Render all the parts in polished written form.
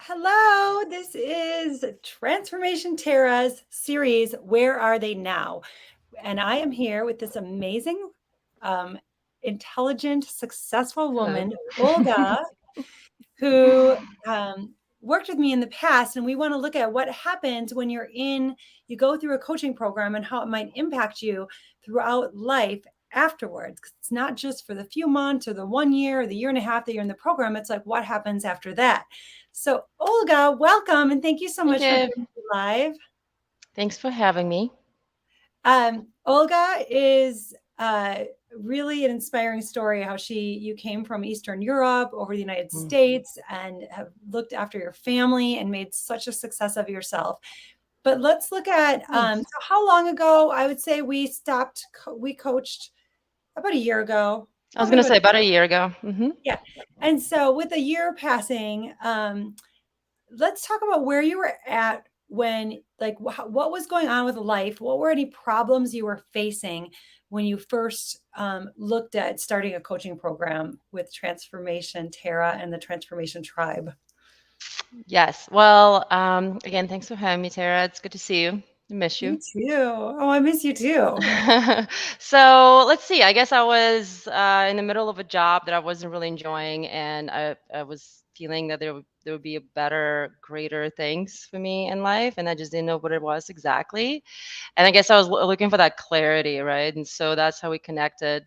Hello, this is Transformation Tara's series, Where Are They Now? And I am here with this amazing, um, intelligent, successful Hello. woman, Olga, who worked with me in the past. And we want to look at what happens when you go through a coaching program and how it might impact you throughout life afterwards. 'Cause it's not just for the few months or the 1 year or the year and a half that you're in the program. It's like what happens after that. So, Olga, welcome and thank you so Thank much for you. being live. Thanks for having me. Olga is really an inspiring story how you came from Eastern Europe over the United Mm. States and have looked after your family and made such a success of yourself. But let's look at Thanks. so how long ago I would say we coached about a year ago, I was probably gonna about say about a year ago. yeah. And so with a year passing, let's talk about where you were at when, like, what was going on with life? What were any problems you were facing when you first looked at starting a coaching program with Transformation Tara and the Transformation Tribe? Yes. Well, again, thanks for having me, Tara. It's good to see you. I miss You you. too. Oh, I miss you too. So let's see. I guess I was in the middle of a job that I wasn't really enjoying, and I was feeling that there would be a better, greater things for me in life, and I just didn't know what it was exactly. And I guess I was looking for that clarity, right? And so that's how we connected.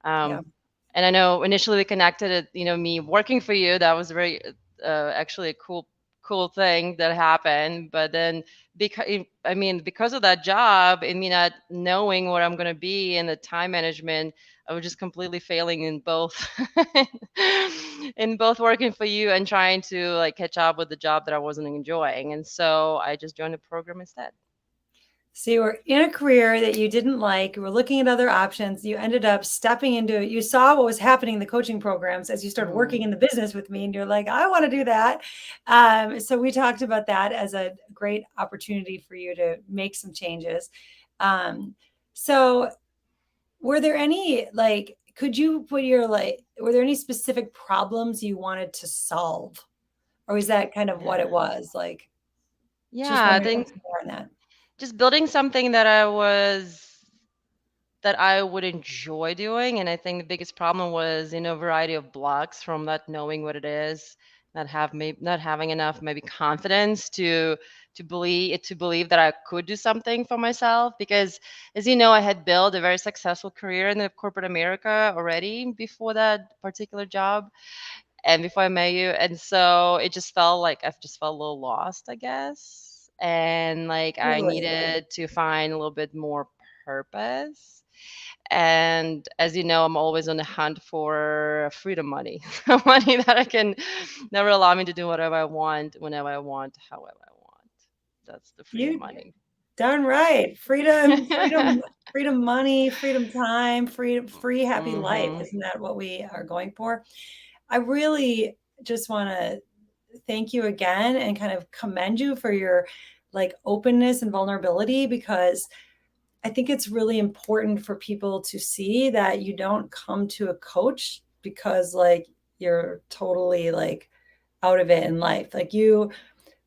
Yeah, Um, and I know initially we connected at, me working for you. That was very, actually a cool thing that happened. But then because of that job and me not knowing what I'm going to be and the time management, I was just completely failing in both, in both working for you and trying to like catch up with the job that I wasn't enjoying. And so I just joined the program instead. so you were in a career that you didn't like, you were looking at other options, you ended up stepping into it. You saw what was happening in the coaching programs as you started working Mm. in the business with me, and you're like, I want to do that. So we talked about that as a great opportunity for you to make some changes. Um, so were there any, like, could you put your, like, were there any specific problems you wanted to solve? Or was that kind of what it was? Like, just Yeah, I wondering think what's more on that. just building something that I would enjoy doing. And I think the biggest problem was a variety of blocks from not knowing what it is, not having enough maybe confidence to believe that I could do something for myself. Because as you know, I had built a very successful career in the corporate America already before that particular job and before I met you. And so it just felt like I've just felt a little lost, I guess. And like I Totally. needed to find a little bit more purpose. And as you know, I'm always on the hunt for freedom money, money that I can never allow me to do whatever I want, whenever I want, however I want. That's the freedom You money. darn right. Freedom, freedom, freedom money, freedom time, free, happy life. Hmm. Isn't that what we are going for? I really just want to thank you again and kind of commend you for your, like, openness and vulnerability, because I think it's really important for people to see that you don't come to a coach because, like, you're totally, like, out of it in life. Like, you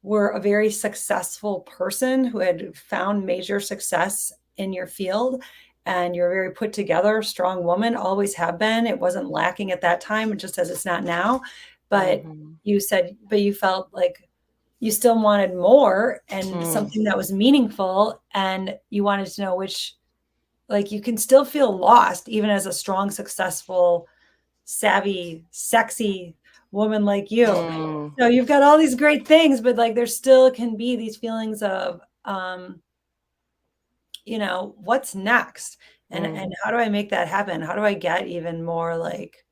were a very successful person who had found major success in your field, and you're a very put together, strong woman, always have been. It wasn't lacking at that time, just as it's not now. But Hmm. you felt like you still wanted more and Mm. something that was meaningful, and you wanted to know which, like, you can still feel lost even as a strong, successful, savvy, sexy woman like you. Mm. So you've got all these great things, but, like, there still can be these feelings of, what's next? And Mm. how do I make that happen? How do I get even more, like,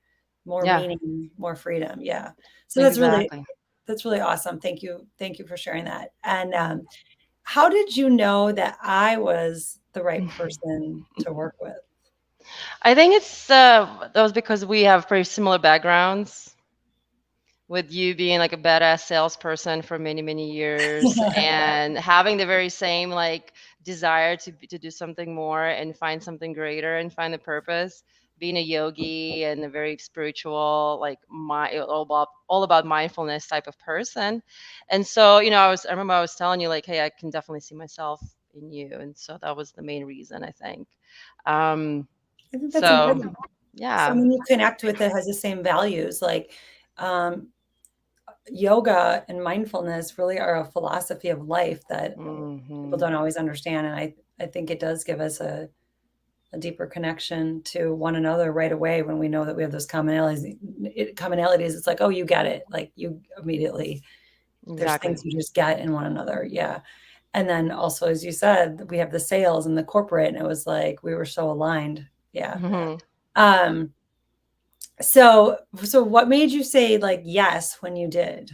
more Yeah, meaning, more freedom? Yeah. So exactly. that's really awesome. Thank you. Thank you for sharing that. And how did you know that I was the right person to work with? I think that was because we have pretty similar backgrounds. With you being like a badass salesperson for many many years and having the very same like desire to do something more and find something greater and find the purpose, being a yogi and a very spiritual, like my all about mindfulness type of person. And so, I remember I was telling you like, hey, I can definitely see myself in you, and so that was the main reason, I think. Um, I think that's so important. yeah. Someone you connect with that has the same values, like um, yoga and mindfulness really are a philosophy of life that people Hmm. don't always understand. And I think it does give us a deeper connection to one another right away when we know that we have those commonalities. It's like, oh, you get it. Like you immediately, there's Exactly. things you just get in one another. Yeah. And then also, as you said, we have the sales and the corporate, and it was like we were so aligned. Yeah. Hmm. Um, so what made you say like yes when you did?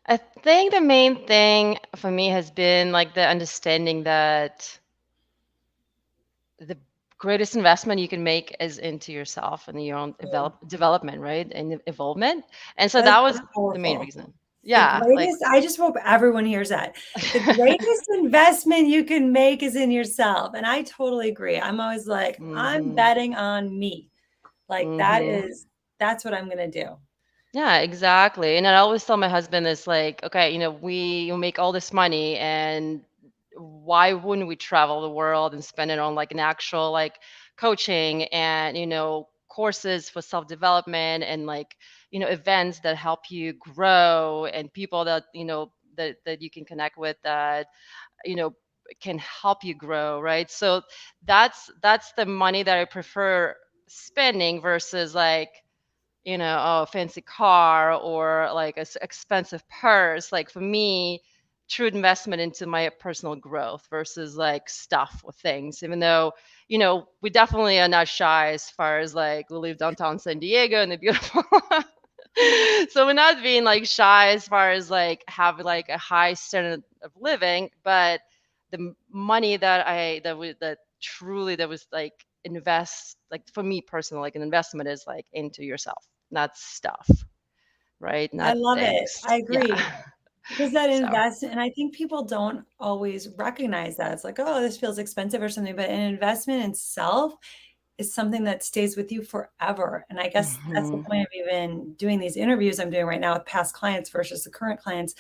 I think the main thing for me has been like the understanding that the greatest investment you can make is into yourself and your own development, right? And evolvement. And so That's that was the main powerful. reason. The Yeah, like greatest, I just hope everyone hears that. The greatest investment you can make is in yourself. And I totally agree. I'm always like, I'm hmm. betting on me. Like Hmm. that's what I'm gonna do. Yeah, exactly. And I always tell my husband this like, okay, we make all this money, and why wouldn't we travel the world and spend it on like an actual like coaching and, courses for self-development and like, events that help you grow, and people that, that you can connect with that, you know, can help you grow, right? So that's the money that I prefer spending versus like, a fancy car or like expensive purse. Like for me, true investment into my personal growth versus like stuff or things. Even though, we definitely are not shy as far as like we live downtown San Diego and the beautiful. So we're not being like shy as far as like having like a high standard of living, but the money that truly that was like invest, like for me personally, like an investment is like into yourself, not stuff, right? I Not love it. things. I Yeah. agree. Because that So. investment, and I think people don't always recognize that. It's like, oh, this feels expensive or something, but an investment in self is something that stays with you forever. And I guess that's the Hmm. point of even doing these interviews I'm doing right now with past clients versus the current clients,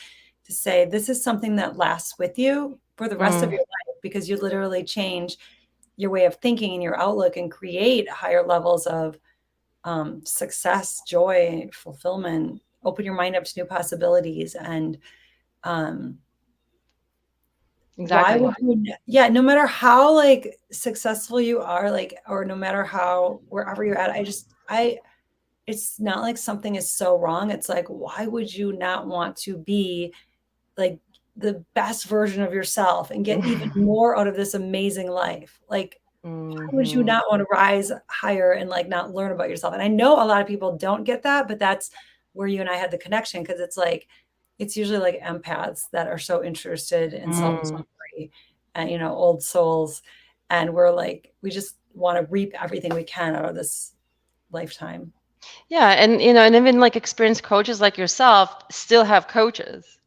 to say this is something that lasts with you for the rest of Mm, your life, because you literally change your way of thinking and your outlook and create higher levels of success, joy, fulfillment, open your mind up to new possibilities. And um, why exactly. would you, yeah, no matter how like successful you are, like, or no matter how, wherever you're at, it's not like something is so wrong. It's like, why would you not want to be like the best version of yourself and get even more out of this amazing life? Like, why would you Hmm. not want to rise higher and like not learn about yourself? And I know a lot of people don't get that, but that's where you and I had the connection, because it's like it's usually like empaths that are so interested in Mm. self-discovery and old souls, and we're like we just want to reap everything we can out of this lifetime. Yeah, and and even like experienced coaches like yourself still have coaches.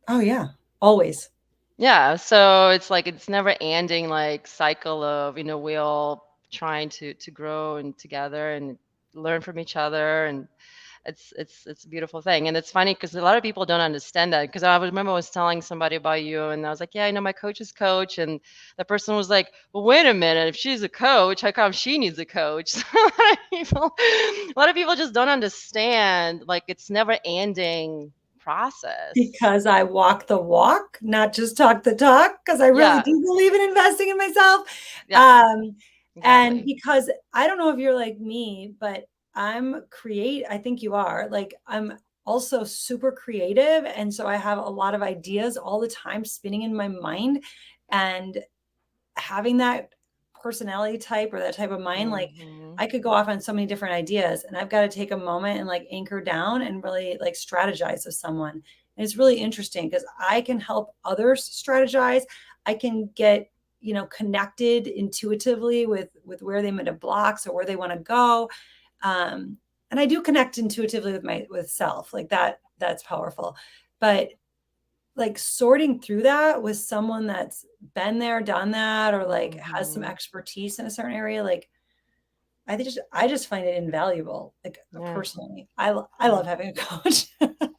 Oh yeah, always. Yeah, so it's like it's never ending like cycle of, we all trying to grow and together and learn from each other, and it's a beautiful thing. And it's funny because a lot of people don't understand that, because I remember I was telling somebody about you, and I was like, yeah, my coach is coach, and the person was like, well, wait a minute, if she's a coach, how come she needs a coach? So a lot of people just don't understand, like it's never ending process. Because I walk the walk, not just talk the talk, because I really Yeah, do believe in investing in myself. yeah, Um, and exactly. because I don't know if you're like me, but I think you are. Like, I'm also super creative. And so I have a lot of ideas all the time spinning in my mind. And having that personality type or that type of mind, like Hmm. I could go off on so many different ideas, and I've got to take a moment and like anchor down and really like strategize with someone. And it's really interesting because I can help others strategize. I can get, connected intuitively with where they might have blocks or where they want to go. And I do connect intuitively with self, like that's powerful. But like sorting through that with someone that's been there, done that, or like has some Hmm. expertise in a certain area, like I just find it invaluable. Like Yeah. personally, I love having a coach.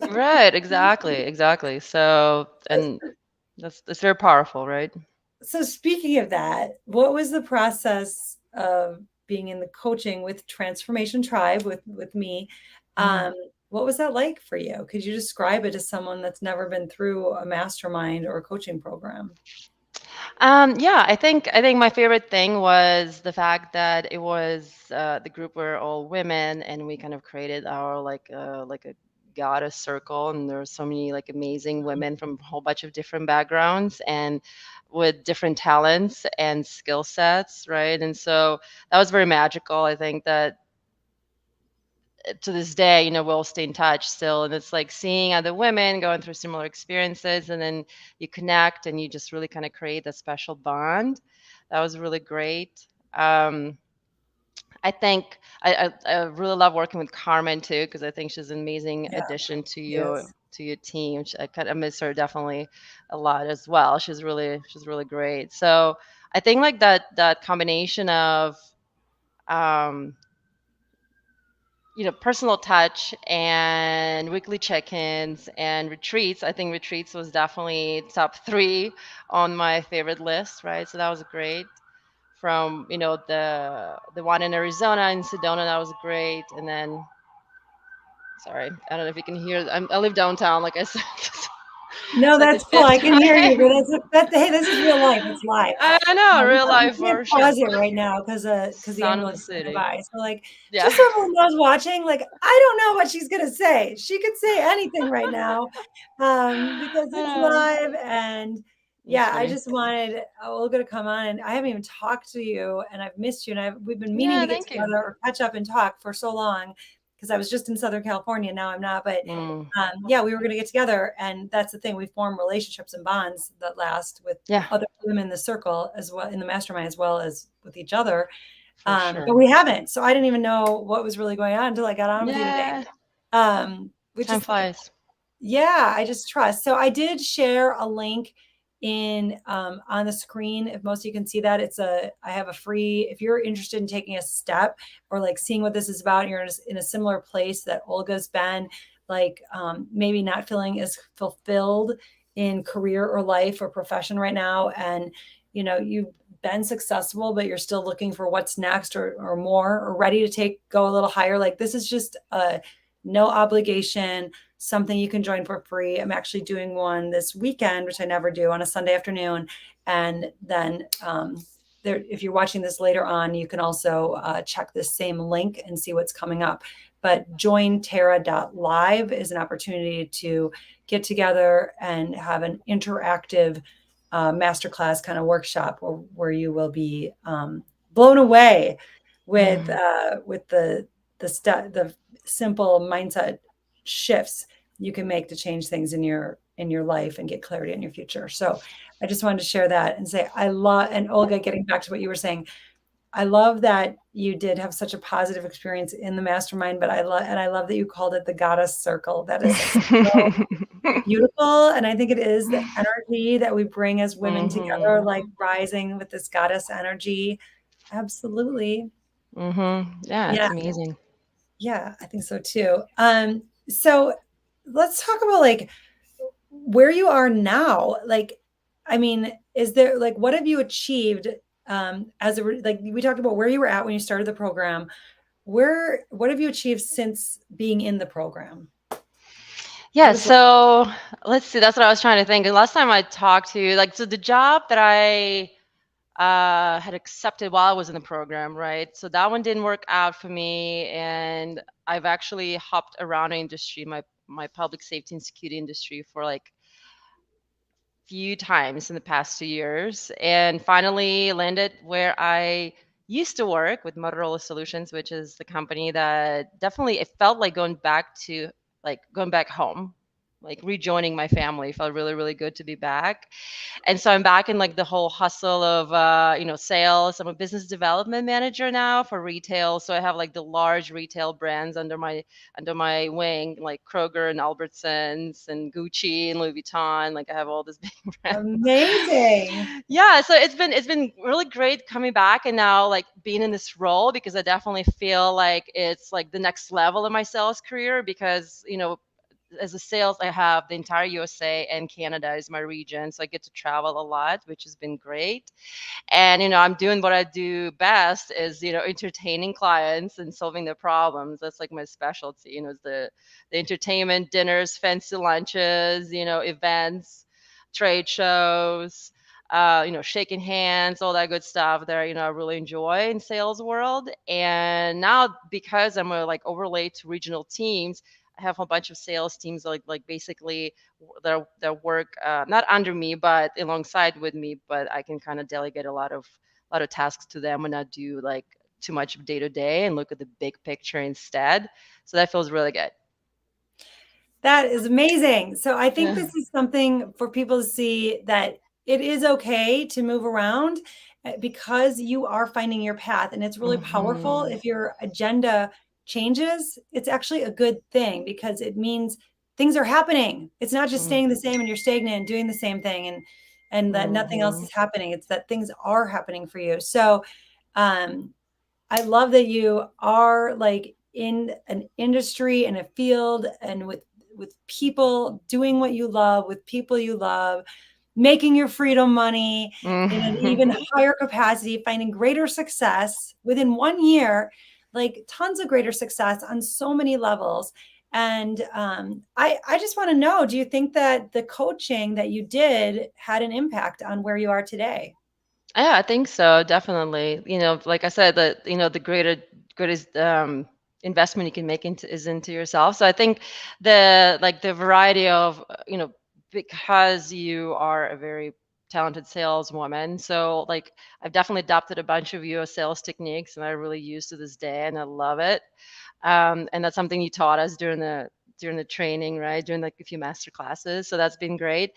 Right, exactly, exactly. So, and that's very powerful, right? So speaking of that, what was the process of being in the coaching with Transformation Tribe with me? Mhm. Um, what was that like for you? Could you describe it to someone that's never been through a mastermind or a coaching program? Yeah, I think my favorite thing was the fact that it was the group were all women, and we kind of created our like a goddess circle, and there were so many like amazing women from a whole bunch of different backgrounds and with different talents and skill sets, right? And so that was very magical. I think that to this day, we'll stay in touch still. And it's like seeing other women going through similar experiences, and then you connect and you just really kind of create that special bond. That was really great. Um, I think I really love working with Carmen too, because I think she's an amazing Yeah, addition to yes. your team. I kind of miss her definitely a lot as well. She's really great. So I think like that combination of um, personal touch and weekly check-ins and retreats. I think retreats was definitely top three on my favorite list, right? So that was great. From the one in Arizona in Sedona, that was great. And then, sorry, I don't know if you can hear. I live downtown, like I said. No, It's like the that's cool. fifth I can hear you, but time. hey, this is real life. It's live. I know, real We life can't version. pause it right now because the Sound of the ambulance is going city. by. So like, Yeah. just so everyone knows watching, like, I don't know what she's gonna say. She could say anything right now, because I it's know. live. And That's yeah, I funny. just wanted Olga to come on, and I haven't even talked to you, and I've missed you, and we've been meaning Yeah, to get thank you. together or catch up and talk for so long because I was just in Southern California. Now I'm not, but Mm, yeah, we were going to get together, and that's the thing. We form relationships and bonds that last with yeah, other women in the circle as well, in the mastermind, as well as with each other. for But sure. we haven't. So I didn't even know what was really going on until I got on with you today. Yeah, Which time is flies. yeah, I just trust. So I did share a link in on the screen. If most of you can see that, I have a free, if you're interested in taking a step or like seeing what this is about, and you're in a similar place that Olga's been, like maybe not feeling as fulfilled in career or life or profession right now. And you've been successful, but you're still looking for what's next or more, or ready to go a little higher. Like this is just a no obligation, something you can join for free. I'm actually doing one this weekend, which I never do, on a Sunday afternoon. And then there, if you're watching this later on, you can also check this same link and see what's coming up. But jointerra.live is an opportunity to get together and have an interactive masterclass kind of workshop where you will be blown away Mhm. with the simple mindset shifts you can make to change things in your life and get clarity in your future. So I just wanted to share that and say I love, and Olga, getting back to what you were saying, I love that you did have such a positive experience in the mastermind, but I love that you called it the goddess circle. That is so beautiful. And I think it is the energy that we bring as women together, Mhm. like rising with this goddess energy. Absolutely. Mhm. Yeah, Yeah. it's amazing. Yeah, I think so too. So let's talk about like where you are now. Like, I mean, is there like what have you achieved like we talked about where you were at when you started the program. What have you achieved since being in the program? Yeah, What is so let's see. That's what I was trying to think. Last time I talked to you, like, so the job that I had accepted while I was in the program, right? So that one didn't work out for me, and I've actually hopped around the industry, my public safety and security industry, for like few times in the past 2 years, and finally landed where I used to work with Motorola Solutions, which is the company that definitely it felt like going back home, like rejoining my family. Felt really, really good to be back. And so I'm back in like the whole hustle of sales. I'm a business development manager now for retail, so I have like the large retail brands under my wing, like Kroger and Albertsons and Gucci and Louis Vuitton. Like I have all these big brands. Amazing. Yeah, so it's been really great coming back and now like being in this role, because I definitely feel like it's like the next level of my sales career, because as a sales, I have the entire USA and Canada is my region. So I get to travel a lot, which has been great. And, I'm doing what I do best is, entertaining clients and solving their problems. That's like my specialty, is the entertainment, dinners, fancy lunches, events, trade shows, shaking hands, all that good stuff that, I really enjoy in sales world. And now because I'm like overlaid to regional teams, I have a bunch of sales teams like basically that work not under me but alongside with me, but I can kind of delegate a lot of tasks to them and not do like too much day to day and look at the big picture instead. So that feels really good. That is amazing. So I think Yeah. this is something for people to see, that it is okay to move around, because you are finding your path. And it's really powerful. Hmm. If your agenda changes, it's actually a good thing, because it means things are happening. It's not just staying the same and you're stagnant and doing the same thing, and that nothing else Hmm. is happening. It's that things are happening for you. So um, I love that you are like in an industry, in a field, and with people doing what you love, with people you love, making your freedom money in an even Hmm. higher capacity, finding greater success within 1 year, like tons of greater success on so many levels. And I just want to know, do you think that the coaching that you did had an impact on where you are today? Yeah, I think so, definitely. Like I said, that the greatest investment you can make into yourself. So I think the variety of because you are a very talented saleswoman. So like I've definitely adopted a bunch of your sales techniques, and I really use to this day, and I love it. And that's something you taught us during the training, right? During like a few master classes. So that's been great.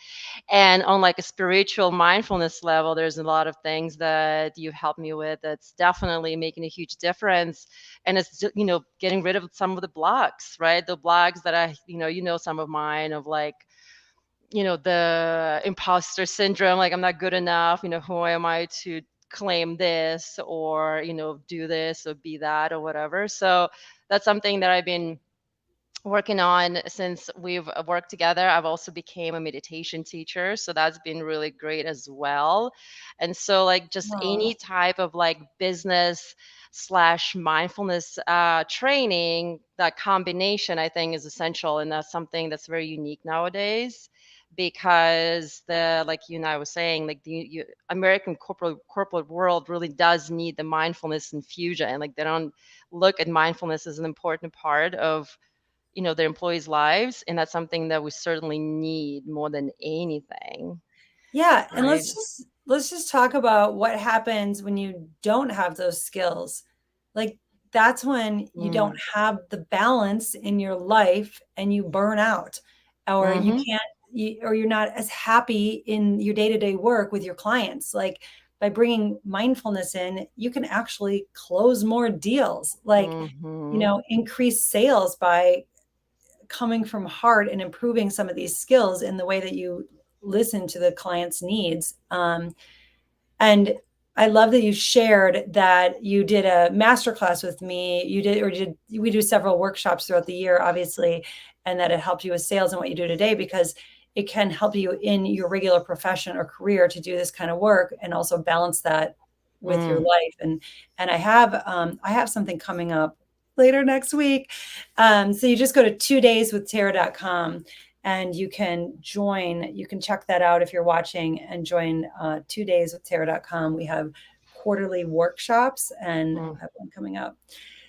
And on like a spiritual mindfulness level, there's a lot of things that you've helped me with that's definitely making a huge difference. And it's getting rid of some of the blocks, right? The blocks that some of mine of like the imposter syndrome, like I'm not good enough, who am I to claim this or do this or be that or whatever. So that's something that I've been working on since we've worked together. I've also became a meditation teacher, so that's been really great as well. And so like just Oh, any type of like business slash mindfulness training, that combination I think is essential, and that's something that's very unique nowadays, because the like you and I was saying, like the American corporate world really does need the mindfulness infusion, and like they don't look at mindfulness as an important part of their employees' lives, and that's something that we certainly need more than anything, yeah, and right? let's just talk about what happens when you don't have those skills. Like that's when you don't Mm. have the balance in your life and you burn out, or you Mhm. can't or you're not as happy in your day-to-day work with your clients. Like by bringing mindfulness in, you can actually close more deals. Like, Mhm. increase sales by coming from heart and improving some of these skills in the way that you listen to the client's needs. And I love that you shared that you did a masterclass with me. We do several workshops throughout the year, obviously, and that it helped you with sales and what you do today, because it can help you in your regular profession or career to do this kind of work and also balance that with your Mm. life. And I have something coming up later next week. So you just go to 2dayswithtara.com and you can check that out if you're watching, and join 2dayswithtara.com. We have quarterly workshops, and Mm. I have one coming up.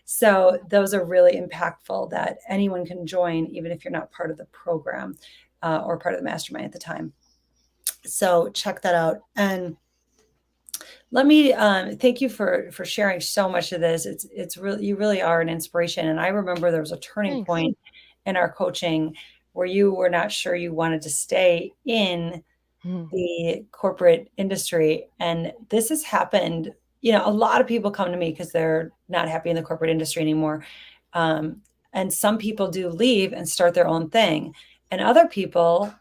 So those are really impactful, that anyone can join, even if you're not part of the program or part of the mastermind at the time. So check that out. And let me thank you for sharing so much of this. It's really, you really are an inspiration. And I remember there was a turning Thanks. point in our coaching where you were not sure you wanted to stay in Mm, the corporate industry. And this has happened, a lot of people come to me because they're not happy in the corporate industry anymore. Um, and some people do leave and start their own thing. And other people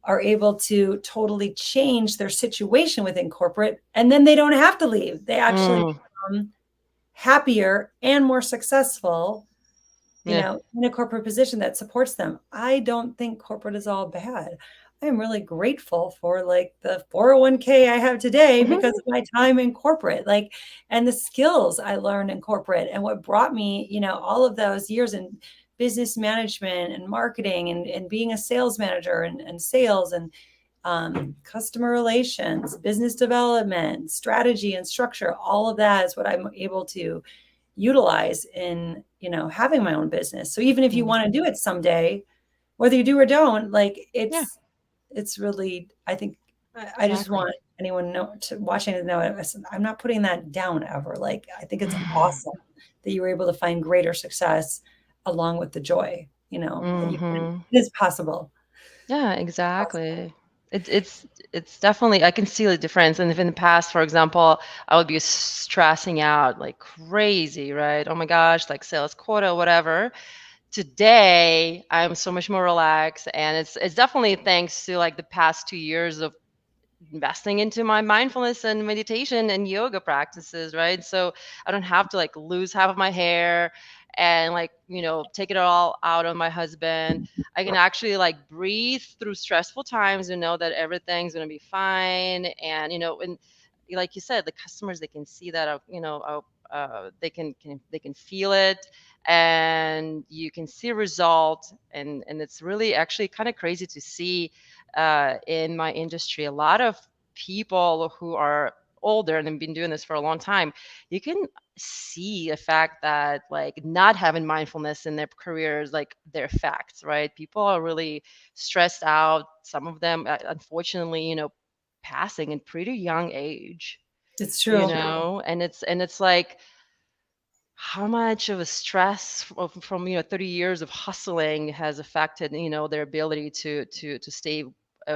are able to totally change their situation within corporate, and then they don't have to leave. They actually mm, become happier and more successful, yeah. in a corporate position that supports them. I don't think corporate is all bad. I am really grateful for like the 401k I have today because of my time in corporate, like, and the skills I learned in corporate and what brought me, all of those years in business management and marketing and being a sales manager and sales and customer relations, business development, strategy and structure. All of that is what I'm able to utilize in, having my own business. So even if you Mm, want to do it someday, whether you do or don't, like yeah, it's really, I think I just exactly. want anyone watching to know I'm not putting that down ever. Like I think it's awesome that you were able to find greater success along with the joy, that Hmm. it is possible. Yeah, It's exactly. possible. It's definitely I can see the difference. And if in the past, for example, I would be stressing out like crazy, right? Oh my gosh, like sales quota, whatever. Today, I'm so much more relaxed, and it's definitely thanks to like the past 2 years of investing into my mindfulness and meditation and yoga practices, right? So I don't have to like lose half of my hair and like, take it all out on my husband. I can actually like breathe through stressful times and know that everything's going to be fine. And, and like you said, the customers, they can see that, they can feel it, and you can see result. And it's really actually kind of crazy to see in my industry, a lot of people who are older and have been doing this for a long time, you can see the fact that like not having mindfulness in their careers, like their facts, right? People are really stressed out. Some of them, unfortunately, passing in pretty young age, It's true. and it's like how much of a stress from 30 years of hustling has affected their ability to stay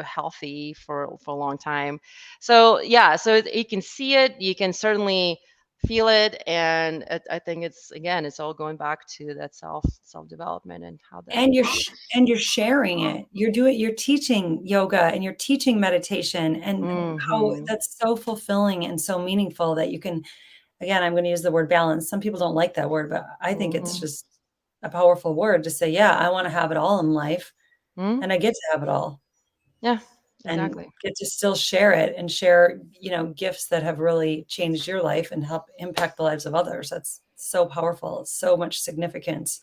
healthy for a long time. So yeah, so you can see it, you can certainly feel it, and I think it's, again, it's all going back to that self development and how that And affects. you're sharing it. You're teaching yoga and you're teaching meditation, and how Hmm. that's so fulfilling and so meaningful that you can, again, I'm going to use the word balance. Some people don't like that word, but I think it's Hmm. just a powerful word to say, yeah, I want to have it all in life Hmm. and I get to have it all Yeah, and exactly. get to still share it and share, gifts that have really changed your life and help impact the lives of others. That's so powerful. So much significance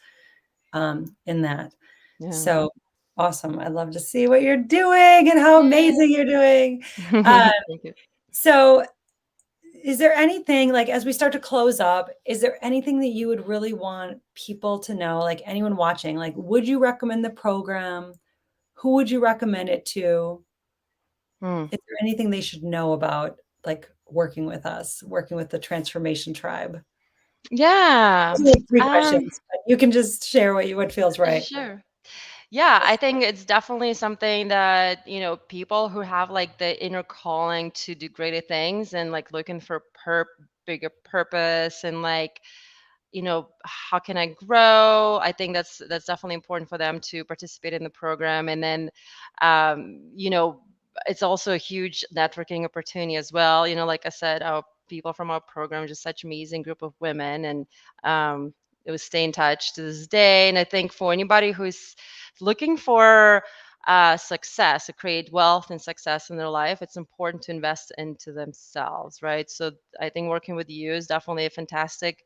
in that. Yeah. So awesome. I love to see what you're doing and how Yay. amazing you're doing. Uh, Thank you. so is there anything, like, as we start to close up, is there anything that you would really want people to know, like anyone watching, like, would you recommend the program? Who would you recommend it to? Hmm. Is there anything they should know about, like, working with us, working with the Transformation Tribe? Yeah. Those are like three um questions, but you can just share what feels right. sure. Yeah, I think it's definitely something that, people who have like the inner calling to do greater things and like looking for bigger purpose, and like, how can I grow? I think that's definitely important for them to participate in the program. And then, it's also a huge networking opportunity as well. Like I said, our people from our program are just such amazing group of women, and it was stay in touch to this day. And I think for anybody who's looking for success, to create wealth and success in their life, it's important to invest into themselves, right? So I think working with you is definitely a fantastic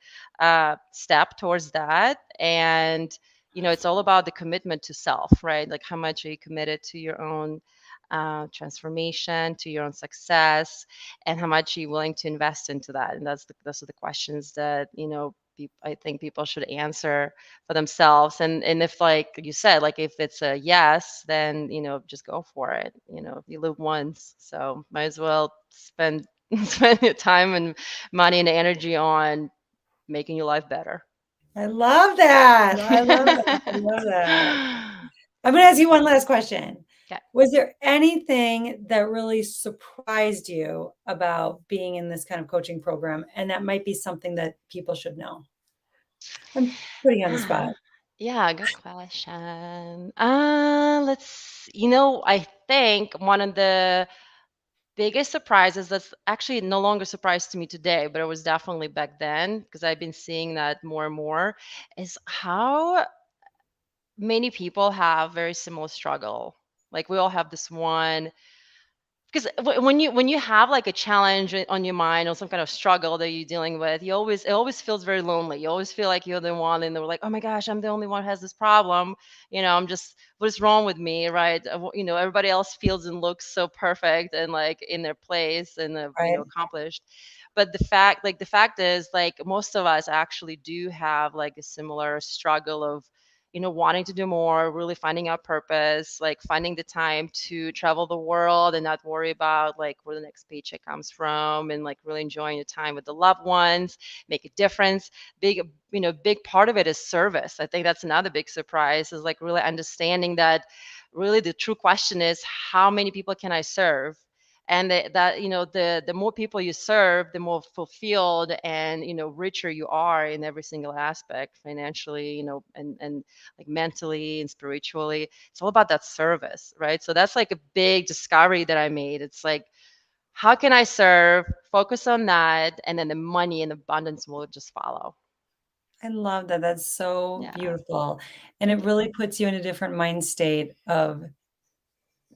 step towards that. And it's all about the commitment to self, right? Like how much are you committed to your own transformation, to your own success, and how much are you willing to invest into that? And those are the questions that I think people should answer for themselves. And if, like you said, like if it's a yes, then just go for it. You live once, so might as well spend spend your time and money and energy on making your life better. I love that. I love that. I love that. I'm going to ask you one last question. Okay. Was there anything that really surprised you about being in this kind of coaching program? And that might be something that people should know. I'm putting you on the spot. Yeah, good question. I think one of the biggest surprises that's actually no longer surprise to me today, but it was definitely back then because I've been seeing that more and more, is how many people have very similar struggle. Like we all have this one because when you have like a challenge on your mind or some kind of struggle that you're dealing with, it always feels very lonely. You always feel like you're the one, and they're like, oh my gosh, I'm the only one who has this problem. I'm just, what is wrong with me, right? Everybody else feels and looks so perfect and like in their place and Right. accomplished. But the fact is, like, most of us actually do have like a similar struggle of wanting to do more, really finding our purpose, like finding the time to travel the world and not worry about like where the next paycheck comes from, and like really enjoying the time with the loved ones, make a difference. Big part of it is service. I think that's another big surprise, is like really understanding that really the true question is, how many people can I serve? And that the more people you serve, the more fulfilled and richer you are in every single aspect, financially, and like mentally and spiritually. It's all about that service, right? So that's like a big discovery that I made. It's like, how can I serve, focus on that, and then the money and abundance will just follow. I love that. That's so Yeah. beautiful. And it Thank you. really puts you in a different mind state of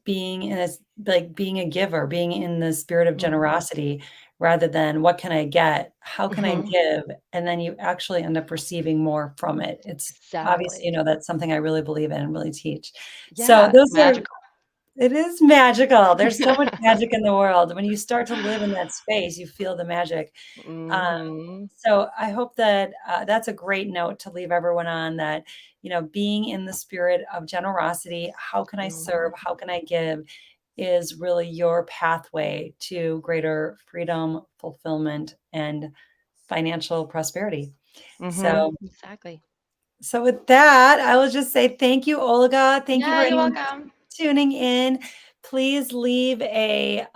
being in this, like being a giver, being in the spirit of Mhm. generosity rather than what can I get? How can I Mhm. give? And then you actually end up receiving more from it. It's obviously, Exactly. that's something I really believe in and really teach. So Yeah, it's those are magical. it is magical. There's so much magic in the world. When you start to live in that space, you feel the magic. Um, Mhm. so I hope that that's a great note to leave everyone on, that, being in the spirit of generosity, how can I serve? Mhm. How can I give? Is really your pathway to greater freedom, fulfillment, and financial prosperity. Mhm. So, Exactly. so with that, I will just say thank you, Olga. Thank you Yeah, for you're anyone welcome. tuning in. Please leave a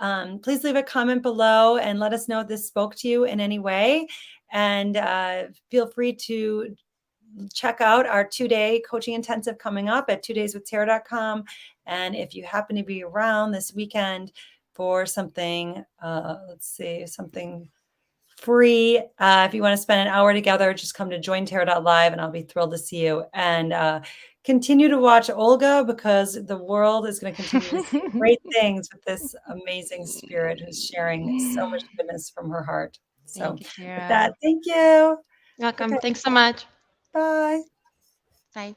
comment below and let us know if this spoke to you in any way. And feel free to check out our 2-day coaching intensive coming up at 2dayswithtara.com. And if you happen to be around this weekend for something, let's see, something free. If you want to spend an hour together, just come to jointerra.live and I'll be thrilled to see you. And continue to watch Olga, because the world is going to continue to see great things with this amazing spirit who's sharing so much goodness from her heart. So Thank you, with Tara. that, thank you. Okay, Welcome. Thanks so much. bye. Bye.